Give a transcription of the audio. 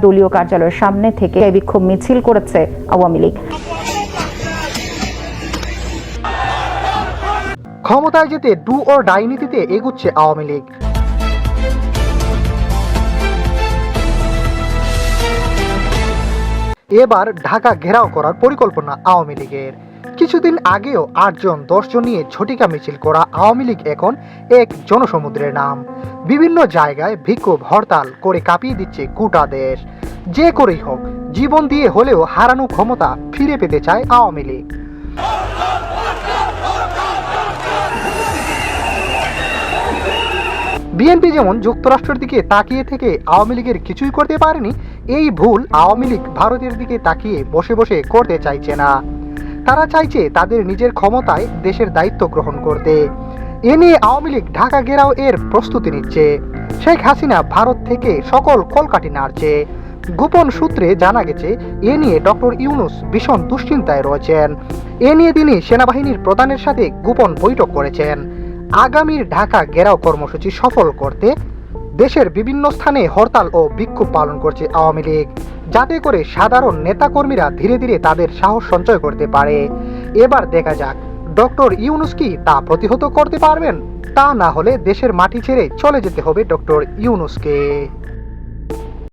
দলীয় কার্যালয়ের সামনে থেকে বিক্ষোভ মিছিল করেছে আওয়ামী লীগ। ক্ষমতায় যেতে ডু অর ডাই নীতিতে এগুচ্ছে আওয়ামী লীগ। এবার ঢাকা ঘেরাও করার পরিকল্পনা আওয়ামী লীগের। কিছুদিন আগেও 8 জন 10 জন নিয়ে ঝটিকা মিছিল করা আওয়ামী লীগ এখন এক জনসমুদ্রের নাম। বিভিন্ন জায়গায় বিক্ষোভ হরতাল করে কাঁপিয়ে দিচ্ছে গোটা দেশ। যে করেই হোক জীবন দিয়ে হলেও হারানো ক্ষমতা ফিরে পেতে চায় আওয়ামী লীগ। বিএনপি যেমন যুক্তরাষ্ট্রের দিকে তাকিয়ে থেকে আওয়ামী লীগের কিছুই করতে পারেনি, এই ভুল আওয়ামী লীগ ভারতের দিকে তাকিয়ে বসে বসে করতে চাইছে না। তারা চাইছে তাদের নিজের ক্ষমতায় দেশের দায়িত্ব গ্রহণ করতে। এ নিয়ে আওয়ামী লীগ ঢাকা ঘেরাও এর প্রস্তুতি নিচ্ছে। শেখ হাসিনা ভারত থেকে সকল কলকাঠি নাড়ছে। গোপন সূত্রে জানা গেছে এ নিয়ে ডক্টর ইউনূস ভীষণ দুশ্চিন্তায় রয়েছেন। এ নিয়ে তিনি সেনাবাহিনীর প্রধানের সাথে গোপন বৈঠক করেছেন। আগামীর ঢাকা ঘেরাও কর্মসূচি সফল করতে দেশের বিভিন্ন স্থানে হরতাল ও বিক্ষোভ পালন করছে আওয়ামী লীগ, যাতে করে সাধারণ নেতাকর্মীরা ধীরে ধীরে তাদের সাহস সঞ্চয় করতে পারে। এবার দেখা যাক ডক্টর ইউনূস কি তা প্রতিহত করতে পারবেন। তা না হলে দেশের মাটি ছেড়ে চলে যেতে হবে ডক্টর ইউনূসকে।